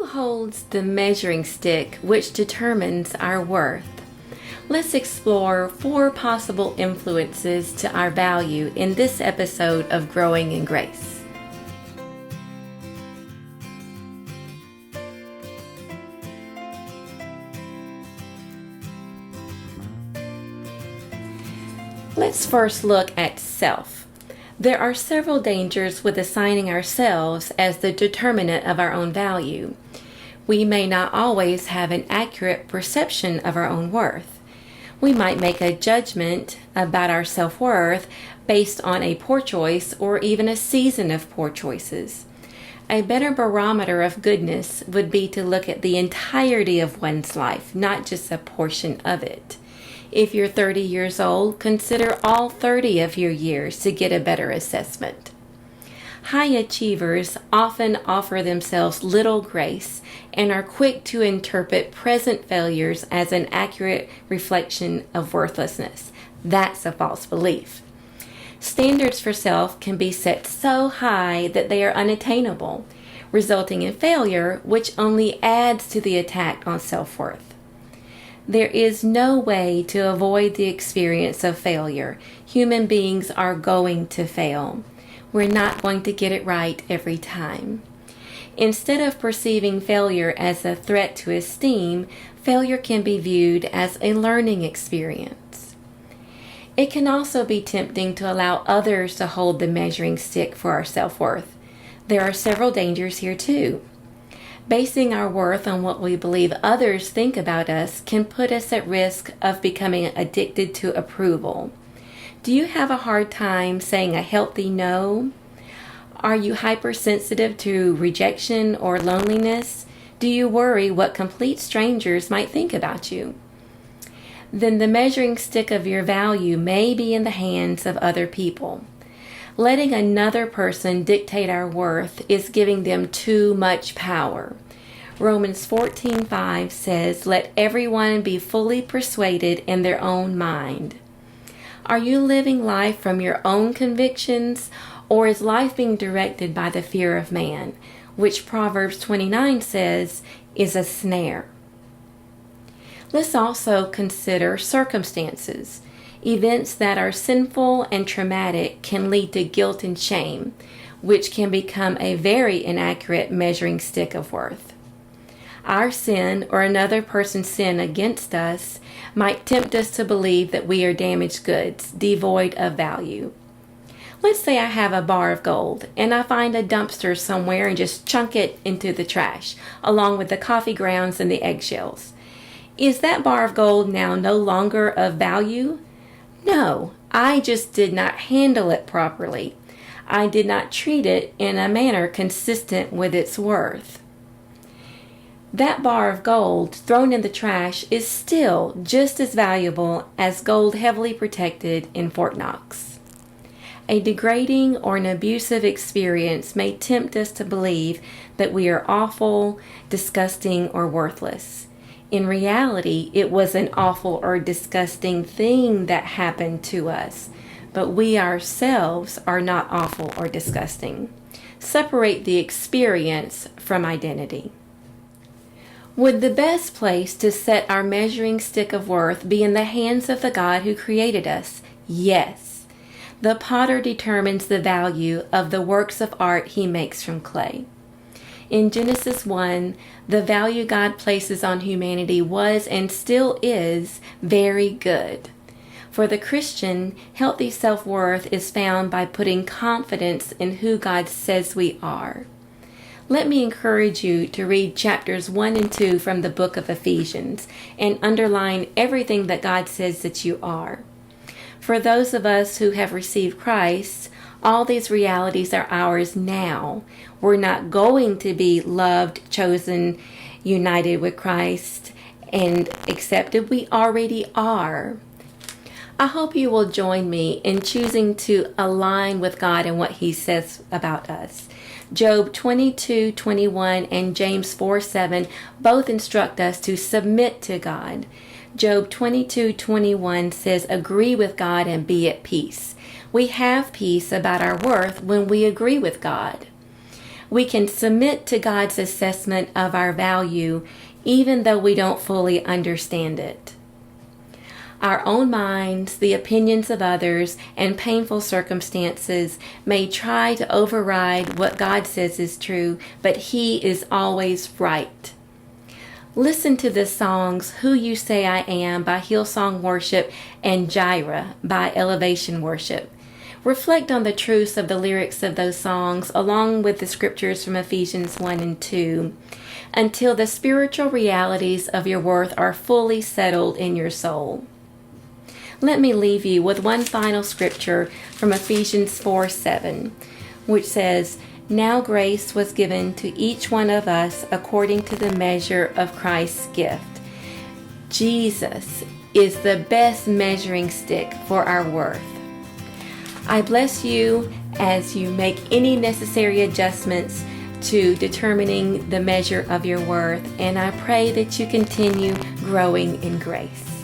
holds the measuring stick which determines our worth? Let's explore 4 possible influences to our value in this episode of Growing in Grace. Let's first look at self. There are several dangers with assigning ourselves as the determinant of our own value. We may not always have an accurate perception of our own worth. We might make a judgment about our self-worth based on a poor choice or even a season of poor choices. A better barometer of goodness would be to look at the entirety of one's life, not just a portion of it. If you're 30 years old, consider all 30 of your years to get a better assessment. High achievers often offer themselves little grace and are quick to interpret present failures as an accurate reflection of worthlessness. That's a false belief. Standards for self can be set so high that they are unattainable, resulting in failure, which only adds to the attack on self-worth. There is no way to avoid the experience of failure. Human beings are going to fail. We're not going to get it right every time. Instead of perceiving failure as a threat to esteem, failure can be viewed as a learning experience. It can also be tempting to allow others to hold the measuring stick for our self-worth. There are several dangers here too. Basing our worth on what we believe others think about us can put us at risk of becoming addicted to approval. Do you have a hard time saying a healthy no? Are you hypersensitive to rejection or loneliness? Do you worry what complete strangers might think about you? Then the measuring stick of your value may be in the hands of other people. Letting another person dictate our worth is giving them too much power. Romans 14:5 says, "Let everyone be fully persuaded in their own mind." Are you living life from your own convictions, or is life being directed by the fear of man, which Proverbs 29 says is a snare? Let's also consider circumstances. Events that are sinful and traumatic can lead to guilt and shame, which can become a very inaccurate measuring stick of worth. Our sin or another person's sin against us might tempt us to believe that we are damaged goods, devoid of value. Let's say I have a bar of gold and I find a dumpster somewhere and just chunk it into the trash, along with the coffee grounds and the eggshells. Is that bar of gold now no longer of value? No, I just did not handle it properly. I did not treat it in a manner consistent with its worth. That bar of gold thrown in the trash is still just as valuable as gold heavily protected in Fort Knox. A degrading or an abusive experience may tempt us to believe that we are awful, disgusting, or worthless. In reality, it was an awful or disgusting thing that happened to us, but we ourselves are not awful or disgusting. Separate the experience from identity. Would the best place to set our measuring stick of worth be in the hands of the God who created us? Yes. The potter determines the value of the works of art he makes from clay. In Genesis 1, the value God places on humanity was and still is very good. For the Christian, healthy self-worth is found by putting confidence in who God says we are. Let me encourage you to read chapters 1 and 2 from the book of Ephesians and underline everything that God says that you are. For those of us who have received Christ, all these realities are ours now. We're not going to be loved, chosen, united with Christ, and accepted. We already are. I hope you will join me in choosing to align with God and what He says about us. Job 22:21 and James 4:7 both instruct us to submit to God. Job 22:21 says, "Agree with God and be at peace." We have peace about our worth when we agree with God. We can submit to God's assessment of our value even though we don't fully understand it. Our own minds, the opinions of others, and painful circumstances may try to override what God says is true, but He is always right. Listen to the songs Who You Say I Am by Hillsong Worship and Jireh by Elevation Worship. Reflect on the truths of the lyrics of those songs along with the scriptures from Ephesians 1 and 2 until the spiritual realities of your worth are fully settled in your soul. Let me leave you with one final scripture from Ephesians 4:7, which says, "Now grace was given to each one of us according to the measure of Christ's gift." Jesus is the best measuring stick for our worth. I bless you as you make any necessary adjustments to determining the measure of your worth, and I pray that you continue growing in grace.